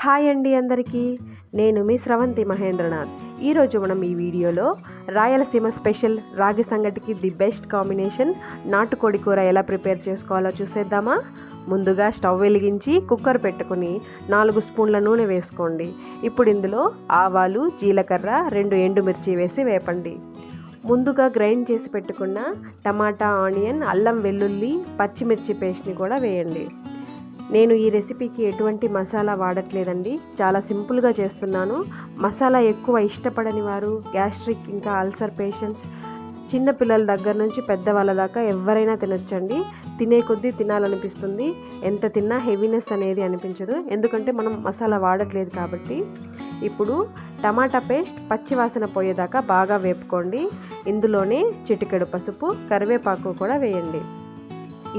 Hi అండి అందరికీ, నేను మీ స్రవంతి మహేంద్రనాథ్. ఈరోజు మనం ఈ వీడియోలో రాయలసీమ స్పెషల్ రాగి సంగటికి ది బెస్ట్ కాంబినేషన్ నాటుకోడి కూర ఎలా ప్రిపేర్ చేసుకోవాలో చూసేద్దామా. ముందుగా స్టవ్ వెలిగించి కుక్కర్ పెట్టుకుని 4 స్పూన్ల నూనె వేసుకోండి. ఇప్పుడు ఇందులో ఆవాలు, జీలకర్ర, 2 ఎండుమిర్చి వేసి వేపండి. ముందుగా గ్రైండ్ చేసి పెట్టుకున్న టమాటా, ఆనియన్, అల్లం వెల్లుల్లి, పచ్చిమిర్చి పేస్ట్ని కూడా వేయండి. నేను ఈ రెసిపీకి ఎటువంటి మసాలా వాడట్లేదండి, చాలా సింపుల్గా చేస్తున్నాను. మసాలా ఎక్కువ ఇష్టపడని వారు, గ్యాస్ట్రిక్ ఇంకా అల్సర్ పేషెంట్స్, చిన్న పిల్లల దగ్గర నుంచి పెద్దవాళ్ళ దాకా ఎవరైనా తినొచ్చండి. తినే కొద్దీ తినాలనిపిస్తుంది, ఎంత తిన్నా హెవీనెస్ అనేది అనిపించదు, ఎందుకంటే మనం మసాలా వాడట్లేదు కాబట్టి. ఇప్పుడు టమాటా పేస్ట్ పచ్చివాసన పోయేదాకా బాగా వేపుకోండి. ఇందులోనే చిటికెడు పసుపు, కరివేపాకు కూడా వేయండి.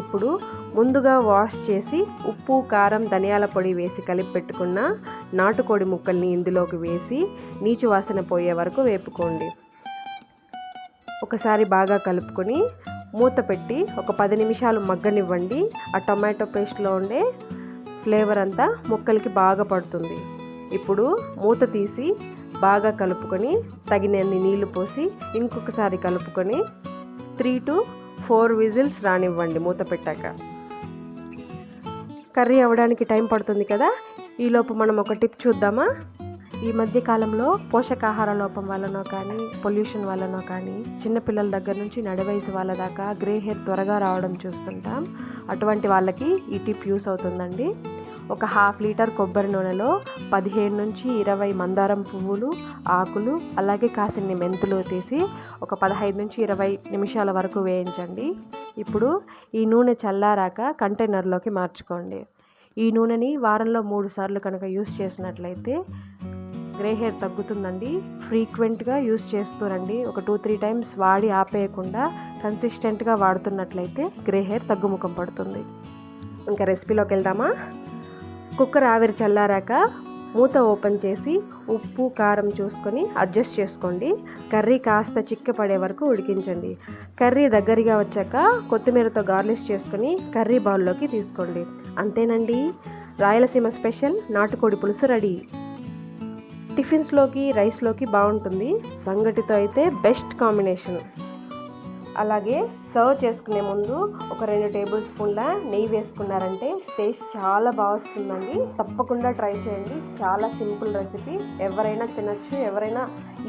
ఇప్పుడు ముందుగా వాష్ చేసి ఉప్పు, కారం, ధనియాల పొడి వేసి కలిపి పెట్టుకున్న నాటుకోడి ముక్కల్ని ఇందులోకి వేసి నీచు వాసన పోయే వరకు వేపుకోండి. ఒకసారి బాగా కలుపుకొని మూత పెట్టి ఒక 10 నిమిషాలు మగ్గనివ్వండి. ఆ టొమాటో పేస్ట్లో ఉండే ఫ్లేవర్ అంతా ముక్కలకి బాగా పడుతుంది. ఇప్పుడు మూత తీసి బాగా కలుపుకొని తగినన్ని నీళ్లు పోసి ఇంకొకసారి కలుపుకొని 3 to 4 విజిల్స్ రానివ్వండి. మూత పెట్టాక కర్రీ అవ్వడానికి టైం పడుతుంది కదా. ఈలోపు మనం ఒక టిప్ చూద్దామా. ఈ మధ్య కాలంలో పోషకాహార లోపం వల్లనో కానీ, పొల్యూషన్ వల్లనో కానీ, చిన్నపిల్లల దగ్గర నుంచి నడివయసు వాళ్ళ దాకా గ్రే హెయిర్ త్వరగా రావడం చూస్తుంటాం. అటువంటి వాళ్ళకి ఈ టిప్ యూస్ అవుతుందండి. ఒక 1/2 లీటర్ కొబ్బరి నూనెలో 15 నుంచి 20 మందారం పువ్వులు, ఆకులు, అలాగే కాసిన్ని మెంతులు తీసి ఒక 15 నుంచి 20 నిమిషాల వరకు వేయించండి. ఇప్పుడు ఈ నూనె చల్లారాక కంటైనర్లోకి మార్చుకోండి. ఈ నూనెని వారంలో 3 సార్లు కనుక యూస్ చేసినట్లయితే గ్రే హెయిర్ తగ్గుతుందండి. ఫ్రీక్వెంట్గా యూస్ చేస్తూరండి. ఒక 2-3 టైమ్స్ వాడి ఆపేయకుండా కన్సిస్టెంట్గా వాడుతున్నట్లయితే గ్రే హెయిర్ తగ్గుముఖం పడుతుంది. ఇంకా రెసిపీలోకి వెళ్దామా. కుక్కర్ ఆవిరి చల్లారాక మూత ఓపెన్ చేసి ఉప్పు, కారం చూసుకొని అడ్జస్ట్ చేసుకోండి. కర్రీ కాస్త చిక్కపడే వరకు ఉడికించండి. కర్రీ దగ్గరగా వచ్చాక కొత్తిమీరతో గార్నిష్ చేసుకొని కర్రీ బౌల్లోకి తీసుకోండి. అంతేనండి, రాయలసీమ స్పెషల్ నాటుకోడి పులుసు రెడీ. టిఫిన్స్లోకి, రైస్లోకి బాగుంటుంది. సంగటితో అయితే బెస్ట్ కాంబినేషన్. అలాగే సర్వ్ చేసుకునే ముందు ఒక 2 టేబుల్ స్పూన్ల నెయ్యి వేసుకున్నారంటే టేస్ట్ చాలా బాగా వస్తుందండి. తప్పకుండా ట్రై చేయండి. చాలా సింపుల్ రెసిపీ, ఎవరైనా తినచ్చు, ఎవరైనా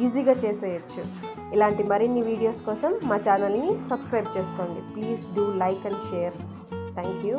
ఈజీగా చేసేయచ్చు. ఇలాంటి మరిన్ని వీడియోస్ కోసం మా ఛానల్ని సబ్స్క్రైబ్ చేసుకోండి. Please do like and share. Thank you.